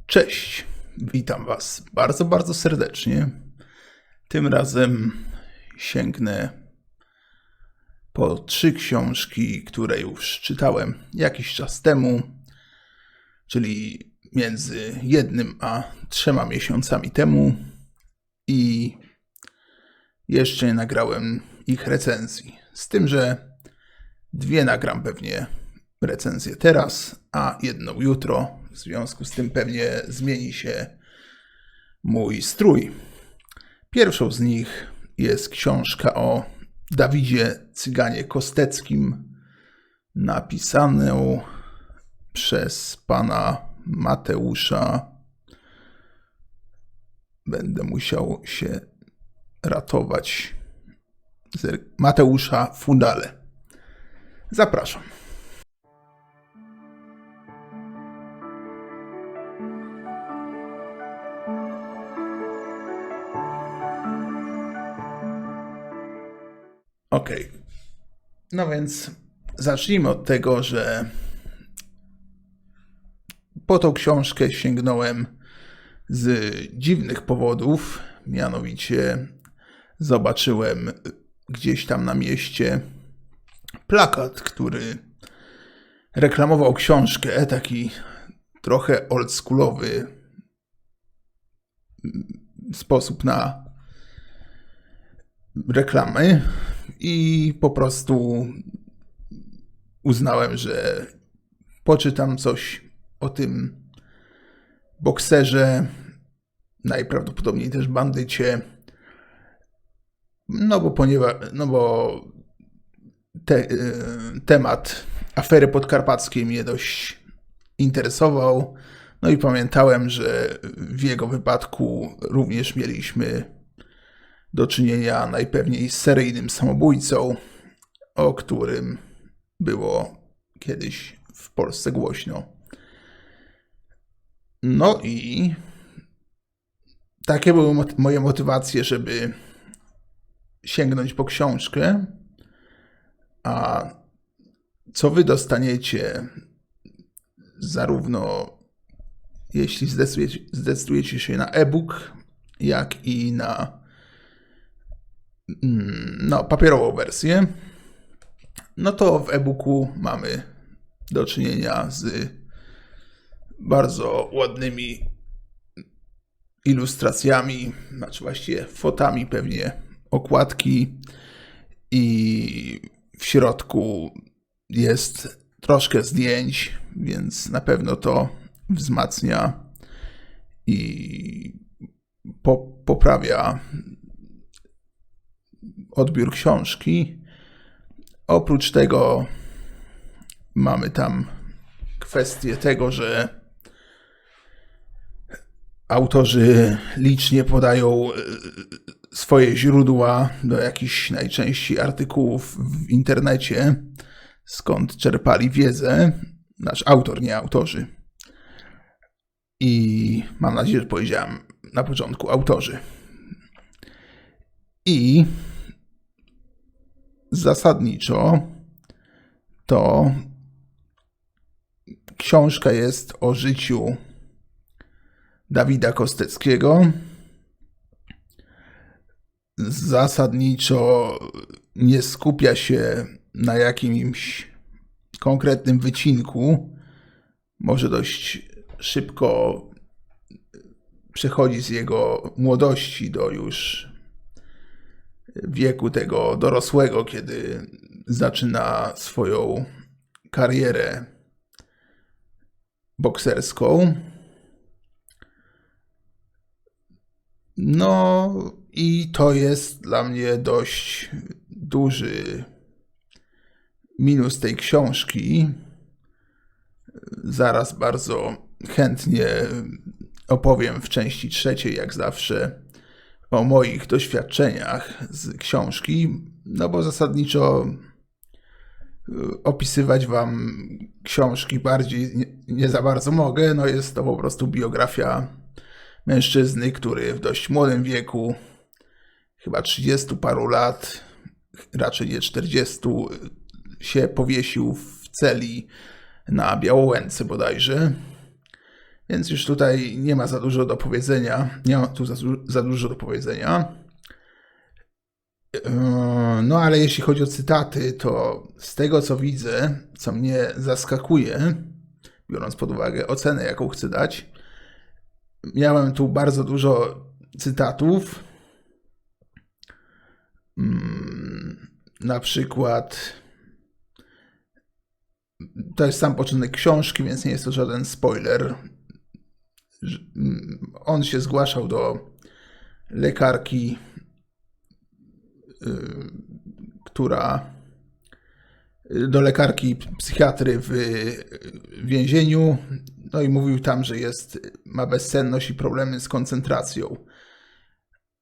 Cześć, witam Was bardzo, bardzo serdecznie. Tym razem sięgnę po 3 książki, które już czytałem jakiś czas temu, czyli między 1 a 3 miesiącami temu i jeszcze nie nagrałem ich recenzji. Z tym, że 2 nagram pewnie recenzję teraz, a 1 jutro. W związku z tym pewnie zmieni się mój strój. Pierwszą z nich jest książka o Dawidzie Cyganie Kosteckim, napisaną przez pana Mateusza. Będę musiał się ratować. Mateusza Fudale. Zapraszam. Okej. No więc zacznijmy od tego, że po tą książkę sięgnąłem z dziwnych powodów. Mianowicie zobaczyłem gdzieś tam na mieście plakat, który reklamował książkę, taki trochę oldschoolowy sposób na reklamy i po prostu uznałem, że poczytam coś o tym bokserze, najprawdopodobniej też bandycie, bo temat afery podkarpackiej mnie dość interesował. No i pamiętałem, że w jego wypadku również mieliśmy do czynienia najpewniej z seryjnym samobójcą, o którym było kiedyś w Polsce głośno. No i takie były moje motywacje, żeby sięgnąć po książkę. A co wy dostaniecie, zarówno jeśli zdecydujecie się na e-book, jak i na papierową wersję, no to w e-booku mamy do czynienia z bardzo ładnymi ilustracjami, znaczy właściwie fotami pewnie okładki, i w środku jest troszkę zdjęć, więc na pewno to wzmacnia i poprawia odbiór książki. Oprócz tego mamy tam kwestię tego, że autorzy licznie podają swoje źródła do jakichś najczęściej artykułów w internecie, skąd czerpali wiedzę. Nasz autor, nie autorzy. I mam nadzieję, że powiedziałem na początku autorzy. I zasadniczo to książka jest o życiu Dawida Kosteckiego. Zasadniczo nie skupia się na jakimś konkretnym wycinku. Może dość szybko przechodzi z jego młodości do już wieku tego dorosłego, kiedy zaczyna swoją karierę bokserską. No i to jest dla mnie dość duży minus tej książki. Zaraz bardzo chętnie opowiem w części 3, jak zawsze, o moich doświadczeniach z książki, no bo zasadniczo opisywać wam książki bardziej nie za bardzo mogę. No jest to po prostu biografia mężczyzny, który w dość młodym wieku, chyba 30 paru lat, raczej nie 40, się powiesił w celi na Białołęce bodajże. Więc już tutaj nie ma za dużo do powiedzenia. Nie ma tu za dużo do powiedzenia. No ale jeśli chodzi o cytaty, to z tego co widzę, co mnie zaskakuje, biorąc pod uwagę ocenę, jaką chcę dać, miałem tu bardzo dużo cytatów. Na przykład to jest sam początek książki, więc nie jest to żaden spoiler. On się zgłaszał do lekarki, do lekarki psychiatry w więzieniu, no i mówił tam, że ma bezsenność i problemy z koncentracją.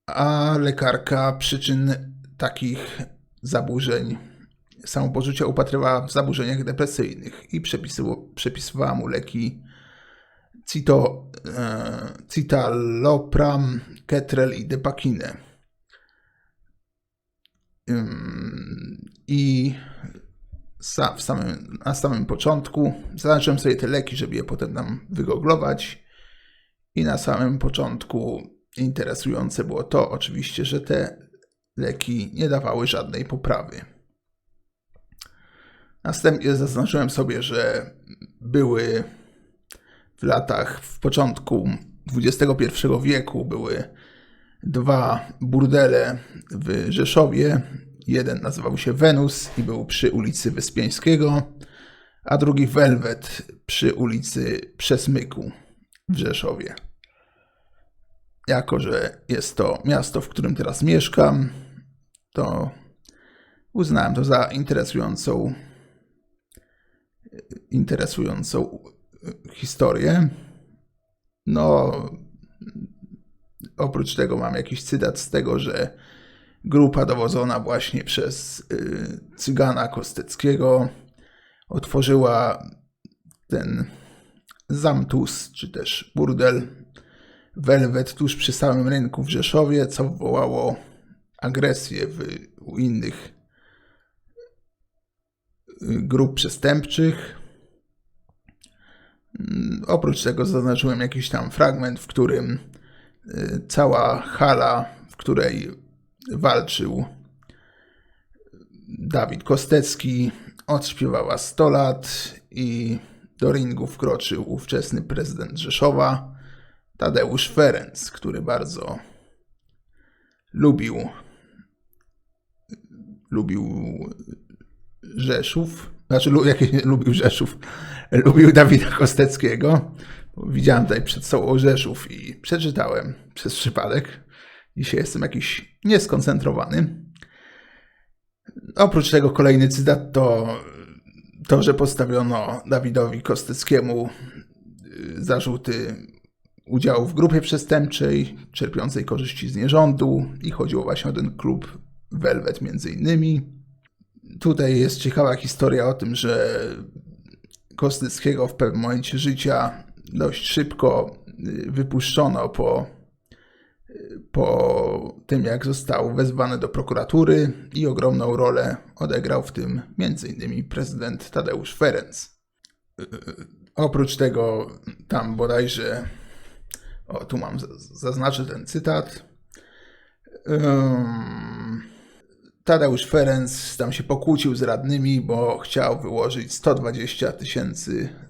A lekarka przyczyn takich zaburzeń samopoczucia upatrywała w zaburzeniach depresyjnych i przepisywała mu leki citalopram, ketrel i depakinę. I na samym początku zaznaczyłem sobie te leki, żeby je potem tam wygooglować. I na samym początku interesujące było to oczywiście, że te leki nie dawały żadnej poprawy. Następnie zaznaczyłem sobie, że były w początku XXI wieku były 2 burdele w Rzeszowie. Jeden nazywał się Wenus i był przy ulicy Wyspiańskiego, a drugi Velvet przy ulicy Przesmyku w Rzeszowie. Jako że jest to miasto, w którym teraz mieszkam, to uznałem to za interesującą historię. No, oprócz tego mam jakiś cytat z tego, że grupa dowodzona właśnie przez cygana Kosteckiego otworzyła ten zamtus, czy też burdel Velvet tuż przy samym rynku w Rzeszowie, co wywołało agresję u innych grup przestępczych. Oprócz tego zaznaczyłem jakiś tam fragment, w którym cała hala, w której walczył Dawid Kostecki, odśpiewała 100 lat i do ringu wkroczył ówczesny prezydent Rzeszowa, Tadeusz Ferenc, który bardzo lubił Rzeszów. Lubił Rzeszów. Lubił Dawida Kosteckiego. Widziałem tutaj przed sobą Rzeszów i przeczytałem przez przypadek. Dzisiaj jestem jakiś nieskoncentrowany. Oprócz tego kolejny cytat to, że postawiono Dawidowi Kosteckiemu zarzuty udziału w grupie przestępczej, czerpiącej korzyści z nierządu i chodziło właśnie o ten klub Velvet między innymi. Tutaj jest ciekawa historia o tym, że Kosteckiego w pewnym momencie życia dość szybko wypuszczono po tym, jak został wezwany do prokuratury i ogromną rolę odegrał w tym m.in. prezydent Tadeusz Ferenc. Oprócz tego tam bodajże, tu zaznaczę ten cytat, Tadeusz Ferenc tam się pokłócił z radnymi, bo chciał wyłożyć 120 000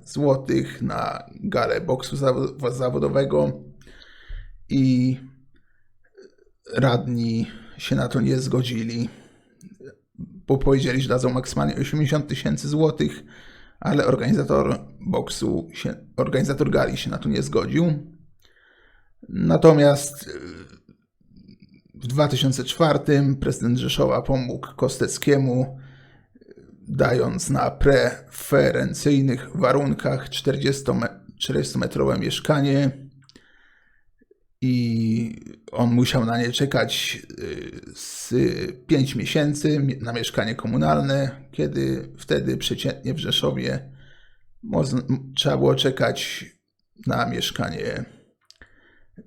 złotych na galę boksu zawodowego i radni się na to nie zgodzili, bo powiedzieli, że dadzą maksymalnie 80 000 złotych, ale organizator gali się na to nie zgodził. Natomiast w 2004 prezydent Rzeszowa pomógł Kosteckiemu, dając na preferencyjnych warunkach 40-metrowe mieszkanie i on musiał na nie czekać z 5 miesięcy na mieszkanie komunalne, kiedy wtedy przeciętnie w Rzeszowie trzeba było czekać na mieszkanie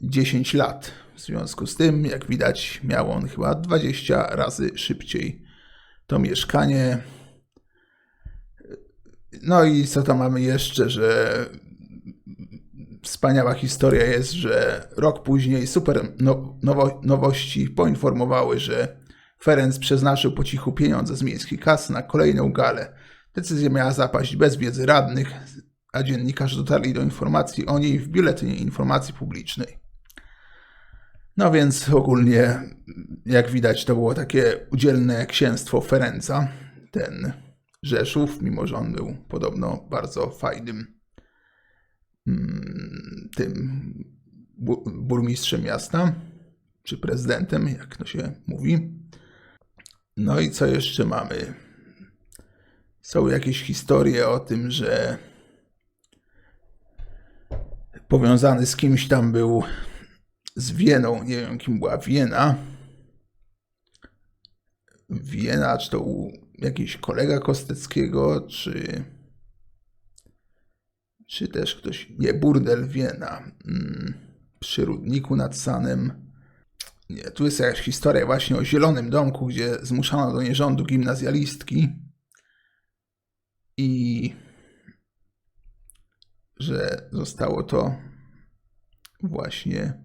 10 lat. W związku z tym, jak widać, miał on chyba 20 razy szybciej to mieszkanie. No i co tam mamy jeszcze, że wspaniała historia jest, że rok później super nowości poinformowały, że Ferenc przeznaczył po cichu pieniądze z miejskiej kasy na kolejną galę. Decyzja miała zapaść bez wiedzy radnych, a dziennikarze dotarli do informacji o niej w Biuletynie Informacji Publicznej. No więc ogólnie, jak widać, to było takie udzielne księstwo Ferenca, ten Rzeszów, mimo że on był podobno bardzo fajnym tym burmistrzem miasta, czy prezydentem, jak to się mówi. No i co jeszcze mamy? Są jakieś historie o tym, że powiązany z kimś tam był z Wieną, nie wiem kim była Wiena. Wiena, czy to jakiś kolega Kosteckiego, czy też ktoś, nie, burdel Wiena, przy Rudniku nad Sanem. Nie, tu jest jakaś historia właśnie o Zielonym Domku, gdzie zmuszano do nierządu gimnazjalistki i że zostało to właśnie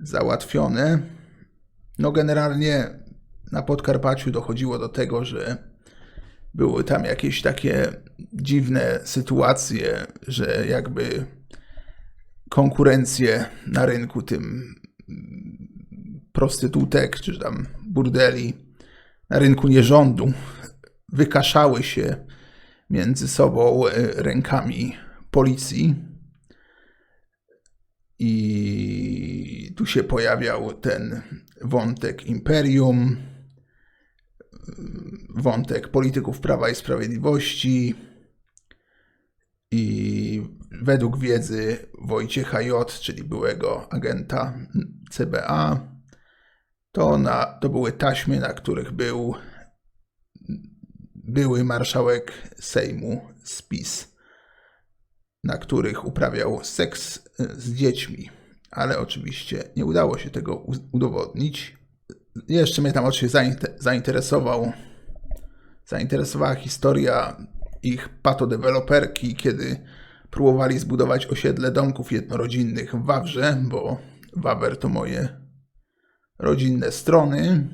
załatwione. No generalnie na Podkarpaciu dochodziło do tego, że były tam jakieś takie dziwne sytuacje, że jakby konkurencje na rynku tym prostytutek, czy tam burdeli, na rynku nierządu wykaszały się między sobą rękami policji. I tu się pojawiał ten wątek imperium, wątek polityków Prawa i Sprawiedliwości i według wiedzy Wojciecha J., czyli byłego agenta CBA, to były taśmy, na których był były marszałek Sejmu z PiS, na których uprawiał seks z dziećmi, ale oczywiście nie udało się tego udowodnić. Jeszcze mnie tam oczywiście zainteresowała historia ich patodeweloperki, kiedy próbowali zbudować osiedle domków jednorodzinnych w Wawrze, bo Wawer to moje rodzinne strony.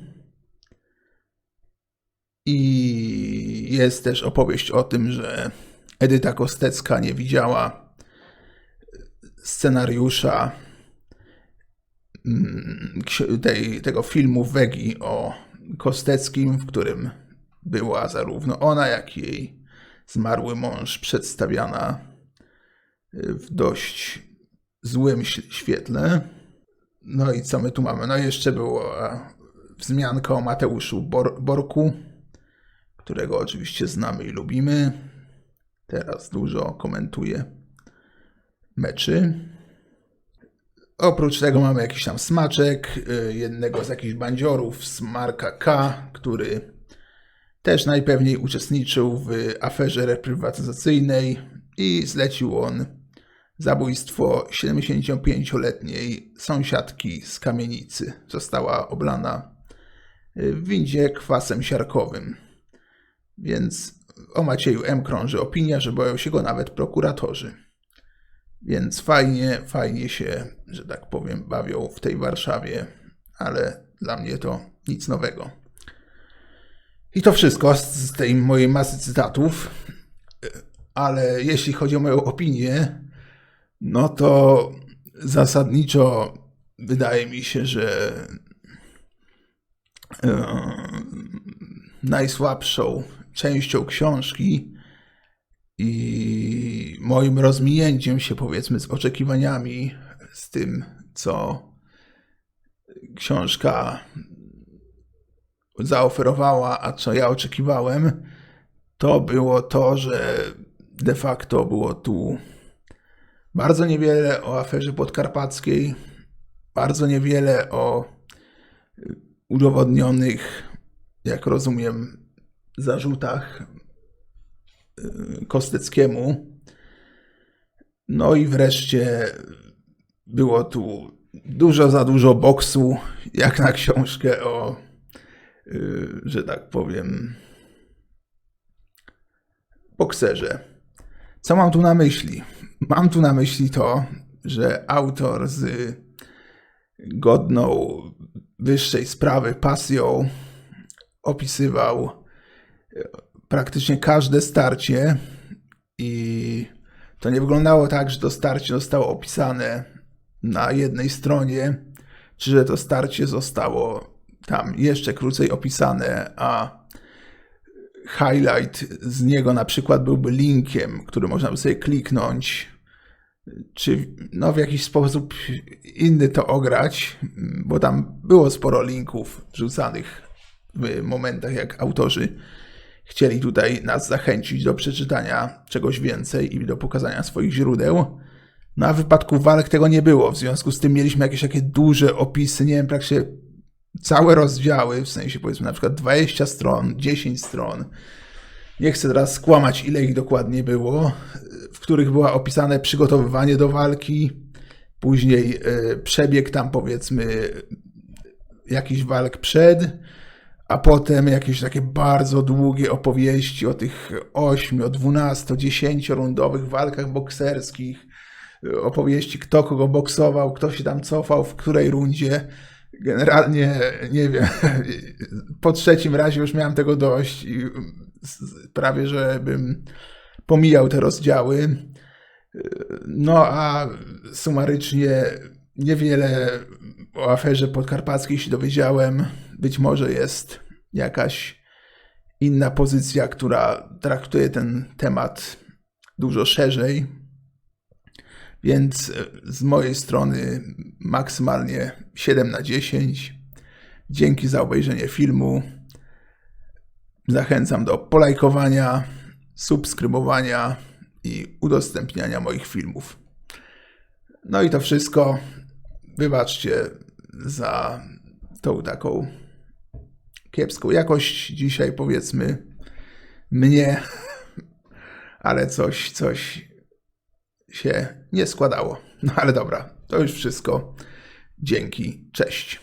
I jest też opowieść o tym, że Edyta Kostecka nie widziała scenariusza tego filmu Wegi o Kosteckim, w którym była zarówno ona, jak i jej zmarły mąż przedstawiana w dość złym świetle. No i co my tu mamy? No i jeszcze była wzmianka o Mateuszu Borku, którego oczywiście znamy i lubimy. Teraz dużo komentuje meczy. Oprócz tego mamy jakiś tam smaczek jednego z jakichś bandziorów z Marka K., który też najpewniej uczestniczył w aferze reprywatyzacyjnej i zlecił on zabójstwo 75-letniej sąsiadki z kamienicy. Została oblana w windzie kwasem siarkowym. Więc o Macieju M. krąży opinia, że boją się go nawet prokuratorzy. Więc fajnie się, że tak powiem, bawią w tej Warszawie, ale dla mnie to nic nowego. I to wszystko z tej mojej masy cytatów, ale jeśli chodzi o moją opinię, no to zasadniczo wydaje mi się, że najsłabszą częścią książki i moim rozminięciem się, powiedzmy, z oczekiwaniami, z tym, co książka zaoferowała, a co ja oczekiwałem, to było to, że de facto było tu bardzo niewiele o aferze podkarpackiej, bardzo niewiele o udowodnionych, jak rozumiem, zarzutach Kosteckiemu. No i wreszcie było tu za dużo boksu, jak na książkę o, że tak powiem, bokserze. Co mam tu na myśli? Mam tu na myśli to, że autor z godną wyższej sprawy pasją opisywał praktycznie każde starcie i to nie wyglądało tak, że to starcie zostało opisane na jednej stronie, czy że to starcie zostało tam jeszcze krócej opisane, a highlight z niego na przykład byłby linkiem, który można by sobie kliknąć, czy w jakiś sposób inny to ograć, bo tam było sporo linków wrzucanych w momentach, jak autorzy chcieli tutaj nas zachęcić do przeczytania czegoś więcej i do pokazania swoich źródeł. No a w wypadku walk tego nie było, w związku z tym mieliśmy jakieś takie duże opisy, nie wiem, praktycznie całe rozdziały, w sensie powiedzmy na przykład 20 stron, 10 stron. Nie chcę teraz skłamać, ile ich dokładnie było, w których było opisane przygotowywanie do walki, później przebieg tam powiedzmy jakichś walk przed, a potem jakieś takie bardzo długie opowieści o tych 8, 12, 10 rundowych walkach bokserskich, opowieści kto kogo boksował, kto się tam cofał, w której rundzie. Generalnie, nie wiem, po trzecim razie już miałem tego dość i prawie, że bym pomijał te rozdziały. No a sumarycznie niewiele o aferze podkarpackiej się dowiedziałem. Być może jest jakaś inna pozycja, która traktuje ten temat dużo szerzej. Więc z mojej strony maksymalnie 7/10. Dzięki za obejrzenie filmu. Zachęcam do polajkowania, subskrybowania i udostępniania moich filmów. No i to wszystko. Wybaczcie za tą taką kiepską jakość dzisiaj, powiedzmy, mnie, ale coś się nie składało. No ale dobra, to już wszystko. Dzięki, cześć.